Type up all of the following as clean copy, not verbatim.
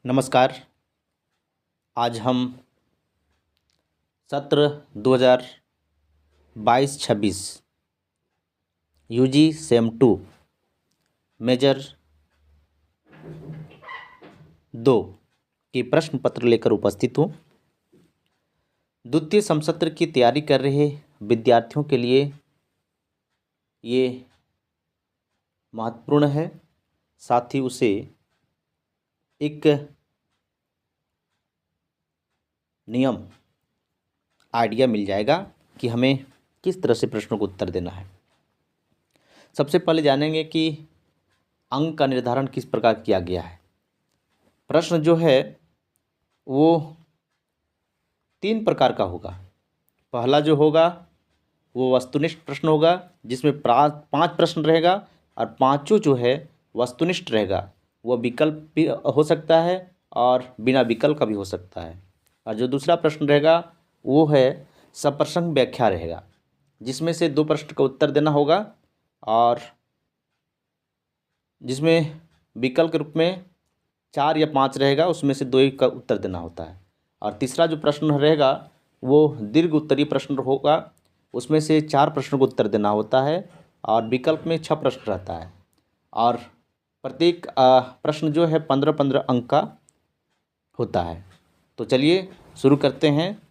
नमस्कार। आज हम सत्र 2022-26 यूजी सेम 2 मेजर 2 के प्रश्न पत्र लेकर उपस्थित हूँ। द्वितीय समसत्र की तैयारी कर रहे विद्यार्थियों के लिए ये महत्वपूर्ण है, साथ ही उसे एक नियम आइडिया मिल जाएगा कि हमें किस तरह से प्रश्नों को उत्तर देना है। सबसे पहले जानेंगे कि अंक का निर्धारण किस प्रकार किया गया है। प्रश्न जो है वो 3 प्रकार का होगा। पहला जो होगा वो वस्तुनिष्ठ प्रश्न होगा, जिसमें 5 प्रश्न रहेगा और पांचों जो है वस्तुनिष्ठ रहेगा। वह विकल्प भी हो सकता है और बिना विकल्प का भी हो सकता है। और जो दूसरा प्रश्न रहेगा वो है सप्रसंग व्याख्या रहेगा, जिसमें से 2 प्रश्न का उत्तर देना होगा और जिसमें विकल्प के रूप में 4 या 5 रहेगा, उसमें से 2 ही का उत्तर देना होता है। और तीसरा जो प्रश्न रहेगा वो दीर्घ उत्तरीय प्रश्न होगा, उसमें से 4 प्रश्नों को उत्तर देना होता है और विकल्प में 6 प्रश्न रहता है। और प्रत्येक प्रश्न जो है 15-15 अंक का होता है। तो चलिए शुरू करते हैं।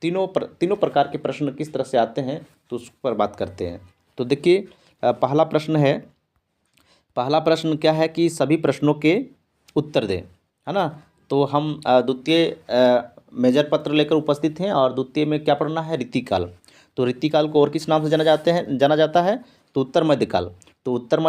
तीनों प्रकार के प्रश्न किस तरह से आते हैं तो उस पर बात करते हैं। तो देखिए, पहला प्रश्न क्या है कि सभी प्रश्नों के उत्तर दें, है ना। तो हम द्वितीय मेजर पत्र लेकर उपस्थित हैं और द्वितीय में क्या पढ़ना है, रीतिकाल। तो रीतिकाल को और किस नाम से जाना जाता है तो उत्तर मध्यकाल। तो उत्तर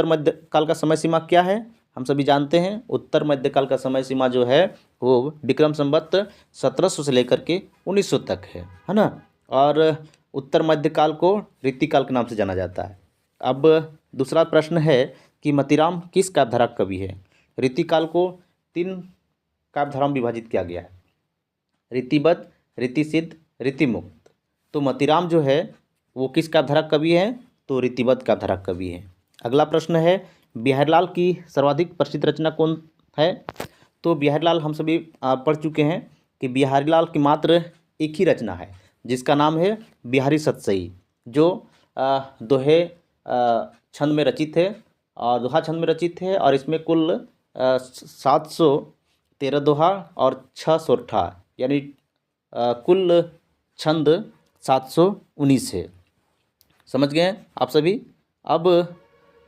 मध्यकाल का समय सीमा क्या है, हम सभी जानते हैं। उत्तर मध्यकाल का समय सीमा जो है वो विक्रम संवत 1700 से लेकर के 1900 तक है ना। और उत्तर मध्यकाल को रीतिकाल के नाम से जाना जाता है। अब दूसरा प्रश्न है कि मोतीराम किस काव्यधारा का कवि है। रीतिकाल को 3 काव्यधाराओं में विभाजित किया गया है, रीतिबद्ध, रीतिसिद्ध, रीतिमुक्त। तो मोतीराम जो है वो किस काव्यधारा का कवि है तो रीतिबद्ध काव्यधारा का कवि है। अगला प्रश्न है बिहारीलाल की सर्वाधिक प्रसिद्ध रचना कौन है। तो बिहारीलाल हम सभी पढ़ चुके हैं कि बिहारीलाल की मात्र एक ही रचना है, जिसका नाम है बिहारी सतसई, जो दोहे छंद में रचित है और दोहा छंद में रचित है। और इसमें कुल 713 दोहा और 6 सोरठा, यानी कुल छंद 719 है। समझ गए आप सभी। अब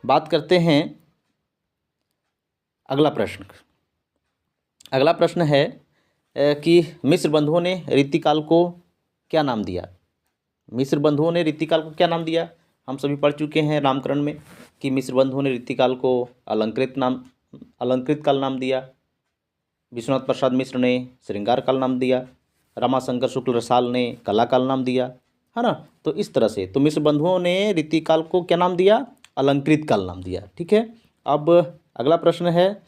बात करते हैं अगला प्रश्न है कि मिस्र बंधुओं ने रीतिकाल को क्या नाम दिया। मिस्र बंधुओं ने रीतिकाल को क्या नाम दिया, हम सभी पढ़ चुके हैं नामकरण में कि मिस्र बंधुओं ने रीतिकाल को अलंकृत काल नाम दिया। विश्वनाथ प्रसाद मिश्र ने श्रृंगार काल नाम दिया। रमाशंकर शुक्ल रसाल ने कला काल नाम दिया, है ना। तो इस तरह से तो मिस्र बंधुओं ने रीतिकाल को क्या नाम दिया, अलंकृत काल नाम दिया। ठीक है। अब अगला प्रश्न है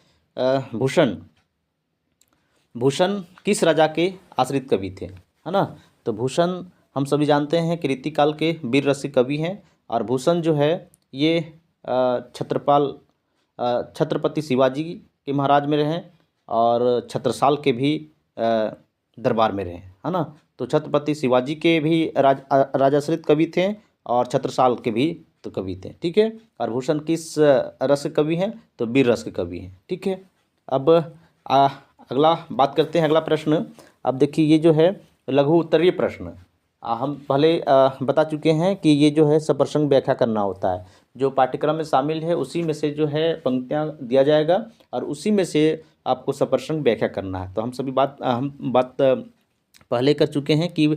भूषण किस राजा के आश्रित कवि थे, है ना। तो भूषण हम सभी जानते हैं कि रीतिकाल के वीर रसिक कवि हैं। और भूषण जो है ये छत्रपति शिवाजी के महाराज में रहे और छत्रसाल के भी दरबार में रहे, है ना। तो छत्रपति शिवाजी के भी राजाश्रित कवि थे और छत्रसाल के भी तो कवि थे। ठीक है। और भूषण किस रस के कवि हैं तो वीर रस के कवि हैं। ठीक है। अब अगला बात करते हैं, अगला प्रश्न। अब देखिए, ये जो है लघु उत्तरीय प्रश्न, हम पहले बता चुके हैं कि ये जो है सप्रसंग व्याख्या करना होता है। जो पाठ्यक्रम में शामिल है उसी में से जो है पंक्तियाँ दिया जाएगा और उसी में से आपको सप्रसंग व्याख्या करना है। तो हम बात पहले कर चुके हैं कि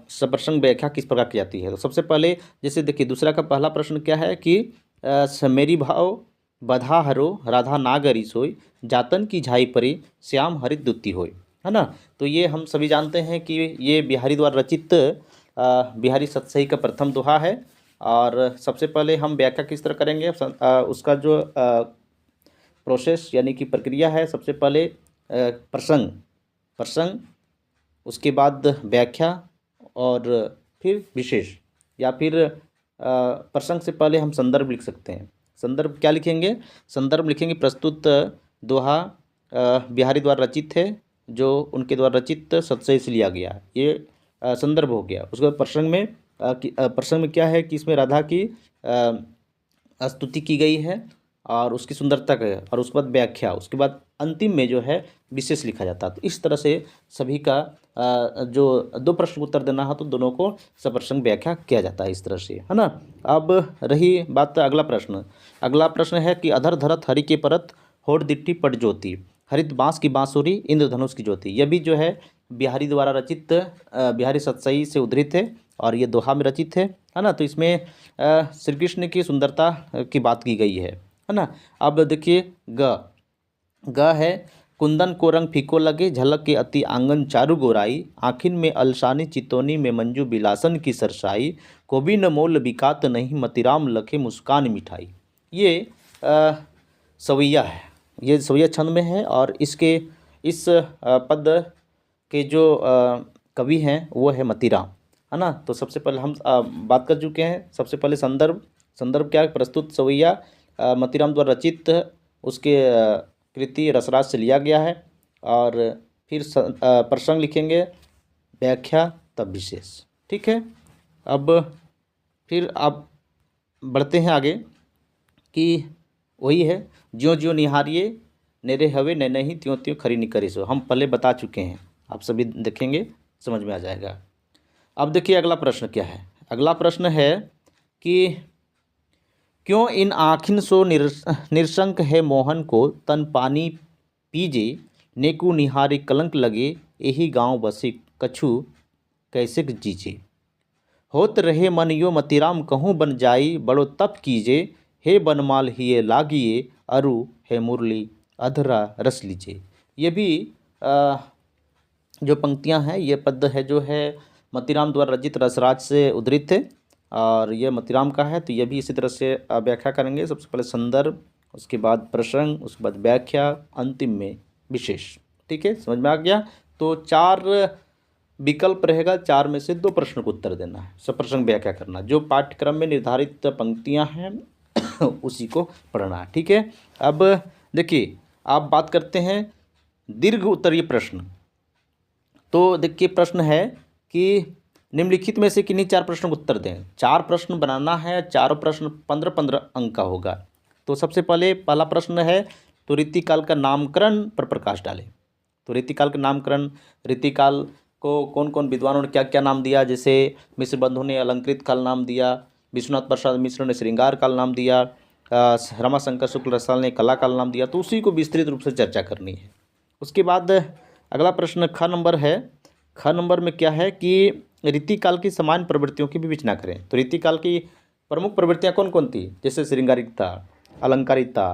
सप्रसंग व्याख्या किस प्रकार की जाती है। तो सबसे पहले जैसे देखिए, दूसरा का पहला प्रश्न क्या है कि मेरी भाव बधा हरो राधा नागरी सोई, जातन की झाई परी श्याम हरित दुती होय, है ना। तो ये हम सभी जानते हैं कि ये बिहारी द्वारा रचित बिहारी सतसई का प्रथम दोहा है। और सबसे पहले हम व्याख्या किस तरह करेंगे, उसका जो प्रोसेस यानी कि प्रक्रिया है, सबसे पहले प्रसंग, उसके बाद व्याख्या और फिर विशेष, या फिर प्रसंग से पहले हम संदर्भ लिख सकते हैं। संदर्भ क्या लिखेंगे, संदर्भ लिखेंगे प्रस्तुत दोहा बिहारी द्वारा रचित है, जो उनके द्वारा रचित सतसई से लिया गया, ये संदर्भ हो गया। उसके बाद प्रसंग में क्या है कि इसमें राधा की स्तुति की गई है और उसकी सुंदरता का है, और उसके बाद व्याख्या, उसके बाद अंतिम में जो है विशेष लिखा जाता है। तो इस तरह से सभी का जो दो प्रश्न उत्तर देना है तो दोनों को सप्रसंग व्याख्या किया जाता है, इस तरह से, है ना। अब रही बात अगला प्रश्न है कि अधर धरत हरि के परत होड़ दिट्टी पट ज्योति, हरित बांस की बांसुरी इंद्रधनुष की ज्योति। यह भी जो है बिहारी द्वारा रचित बिहारी सतसई से उद्धृत है और ये दोहा में रचित है ना। तो इसमें श्री कृष्ण की सुंदरता की बात की गई है ना। अब देखिए ग है कुंदन को रंग फीको लगे, झलक के अति आंगन चारु गोराई, आखिन में अलसानी चितौनी में मंजू बिलासन की सरसाई, कोबी न मोल बिकात नहीं, मतिराम लखे मुस्कान मिठाई। ये सवैया है, ये सवैया छंद में है और इसके इस पद के जो कवि हैं वो है मतिराम, है ना। तो सबसे पहले हम बात कर चुके हैं। सबसे पहले संदर्भ क्या है, प्रस्तुत सवैया मतिराम द्वारा रचित उसके कृति रसराज से लिया गया है। और फिर प्रसंग लिखेंगे, व्याख्या, तब विशेष, ठीक है। अब फिर आप बढ़ते हैं आगे कि वही है, ज्यों ज्यों निहारिए नेरे हवे न नहीं, त्यों त्यों खरी निकरी सो। हम पहले बता चुके हैं, आप सभी देखेंगे समझ में आ जाएगा। अब देखिए अगला प्रश्न क्या है। अगला प्रश्न है कि क्यों इन आखिन सो निरशंक है मोहन को, तन पानी पीजे नेकु निहारी कलंक लगे, यही गांव बसे कछु कैसे जीजे, होत रहे मन यो मतिराम कहूँ बन जाई, बड़ो तप कीजे हे बनमाल हिये लागिए, अरु है मुरली अधरा रस लीजिए। ये भी जो पंक्तियां हैं, ये पद है जो है मतिराम द्वारा रचित रसराज से उद्धृत है और ये मतिराम का है। तो ये भी इसी तरह से व्याख्या करेंगे। सबसे पहले संदर्भ, उसके बाद प्रसंग, उसके बाद व्याख्या, अंतिम में विशेष, ठीक है, समझ में आ गया। तो 4 विकल्प रहेगा, 4 में से 2 प्रश्न को उत्तर देना है, सप्रसंग व्याख्या करना। जो पाठ्यक्रम में निर्धारित पंक्तियां हैं उसी को पढ़ना है, ठीक है। अब देखिए आप बात करते हैं दीर्घ उत्तरीय प्रश्न। तो देखिए प्रश्न है कि निम्नलिखित में से किन्हीं 4 प्रश्नों को उत्तर दें। 4 प्रश्न बनाना है, चारों प्रश्न 15-15 अंक का होगा। तो सबसे पहले पहला प्रश्न है, तो रीतिकाल का नामकरण पर प्रकाश डालें। तो रीतिकाल का नामकरण, रीतिकाल को कौन कौन विद्वानों ने क्या क्या नाम दिया। जैसे मिश्र बंधु ने अलंकृत काल नाम दिया, विश्वनाथ प्रसाद मिश्र ने श्रृंगार काल नाम दिया, रमाशंकर शुक्ल रसाल ने कला काल नाम दिया। तो उसी को विस्तृत रूप से चर्चा करनी है। उसके बाद अगला प्रश्न ख नंबर है। ख नंबर में क्या है कि रीतिकाल की समान प्रवृत्तियों की विवेचना करें। तो रीतिकाल की प्रमुख प्रवृत्तियां कौन कौन थी। जैसे श्रृंगारिकता, अलंकारिकता,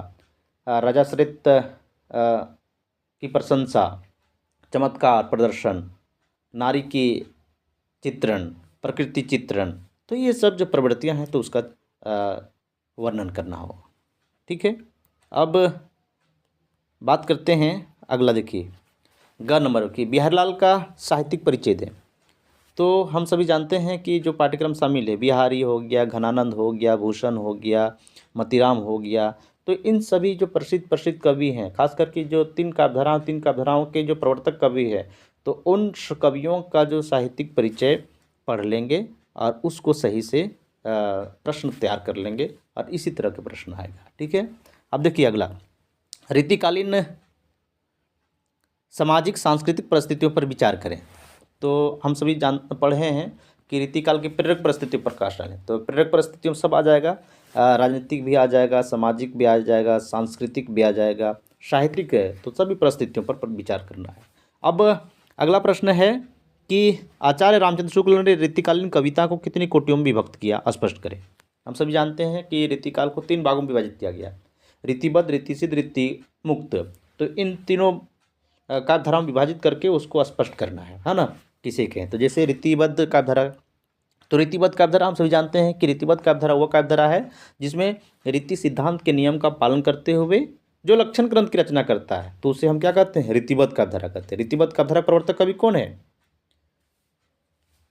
राजाश्रित की प्रशंसा, चमत्कार प्रदर्शन, नारी की चित्रण, प्रकृति चित्रण। तो ये सब जो प्रवृत्तियां हैं तो उसका वर्णन करना होगा, ठीक है। अब बात करते हैं अगला, देखिए ग नंबर की बिहारीलाल का साहित्यिक परिचय दें। तो हम सभी जानते हैं कि जो पाठ्यक्रम शामिल है, बिहारी हो गया, घनानंद हो गया, भूषण हो गया, मतिराम हो गया। तो इन सभी जो प्रसिद्ध कवि हैं, खास करके जो 3 काव्यधाराओं के जो प्रवर्तक कवि हैं, तो उन कवियों का जो साहित्यिक परिचय पढ़ लेंगे और उसको सही से प्रश्न तैयार कर लेंगे और इसी तरह के प्रश्न आएगा, ठीक है। अब देखिए अगला, रीतिकालीन सामाजिक सांस्कृतिक परिस्थितियों पर विचार करें। तो हम सभी पढ़े हैं कि रीतिकाल की प्रेरक परिस्थितियों पर प्रकाश डालें। तो प्रेरक परिस्थितियों में सब आ जाएगा, राजनीतिक भी आ जाएगा, सामाजिक भी आ जाएगा, सांस्कृतिक भी आ जाएगा, साहित्यिक है, तो सभी परिस्थितियों पर विचार करना है। अब अगला प्रश्न है कि आचार्य रामचंद्र शुक्ल ने रीतिकालीन कविता को कितनी कोटियों में विभक्त किया, स्पष्ट करें। हम सभी जानते हैं कि रीतिकाल को 3 भागों में विभाजित किया गया, रीतिबद्ध, रीतिसिद्ध, रीति मुक्त। तो इन तीनों काव्यधारा में विभाजित करके उसको स्पष्ट करना है ना, किसे कहें। तो जैसे रीतिबद्ध काव्यधारा, तो रीतिबद्ध काव्यधारा हम सभी जानते हैं कि रीतिबद्ध काव्यधारा वह काव्यधारा है जिसमें रीति सिद्धांत के नियम का पालन करते हुए जो लक्षण ग्रंथ की रचना करता है, तो उसे हम क्या कहते हैं, रीतिबद्ध काव्यधारा कहते हैं। रीतिबद्ध काव्यधारा प्रवर्तक कवि कौन है,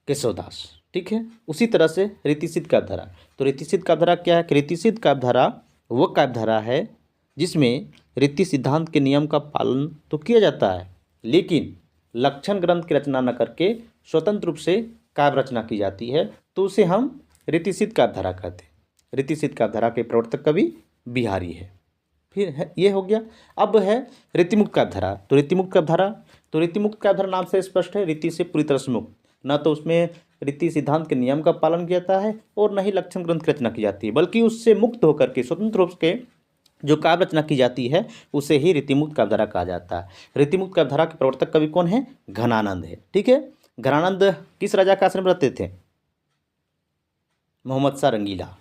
केशवदास, ठीक है। उसी तरह से रीतिसिद्ध काव्यधारा, तो रीतिसिद्ध काव्यधारा क्या है कि रीतिसिद्ध काव्यधारा वह काव्यधारा है जिसमें रीति सिद्धांत के नियम का पालन तो किया जाता है, लेकिन लक्षण ग्रंथ की रचना न करके स्वतंत्र रूप से काव्य रचना की जाती है, तो उसे हम रीतिसिद्ध काव्यधारा कहते हैं। रीतिसिद्ध काव्यधारा के प्रवर्तक कवि बिहारी है। फिर है ये हो गया। अब है रीतिमुक्त काव्यधारा। तो रीतिमुक्त काव्यधारा नाम से स्पष्ट है, रीति से पूरी तरह से मुक्त। न तो उसमें रीति सिद्धांत के नियम का पालन किया जाता है और न ही लक्षण ग्रंथ की रचना की जाती है, बल्कि उससे मुक्त होकर के स्वतंत्र रूप के जो काव्य रचना की जाती है उसे ही रीतिमुक्त काव्यधारा कहा जाता है। रीतिमुक्त काव्यधारा के प्रवर्तक कवि कौन है? घनानंद है। ठीक है। घनानंद किस राजा के आश्रम में रहते थे? मोहम्मद शाह रंगीला।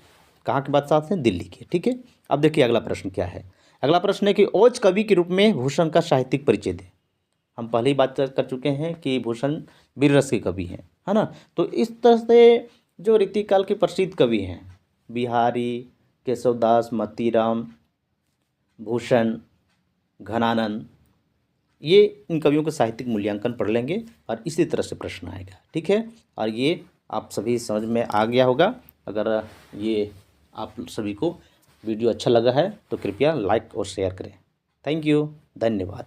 कहाँ के बादशाह थे? दिल्ली के। ठीक है। अब देखिए अगला प्रश्न क्या है। अगला प्रश्न है कि ओज कवि के रूप में भूषण का साहित्यिक परिचय दें। हम पहले ही बात कर चुके हैं कि भूषण वीर रस के कवि हैं, है ना। तो इस तरह से जो रीतिकाल के प्रसिद्ध कवि हैं, बिहारी, केशवदास, मतीराम, भूषण, घनानंद, ये इन कवियों का साहित्यिक मूल्यांकन पढ़ लेंगे और इसी तरह से प्रश्न आएगा। ठीक है। और ये आप सभी समझ में आ गया होगा। अगर ये आप सभी को वीडियो अच्छा लगा है तो कृपया लाइक और शेयर करें। Thank you. धन्यवाद।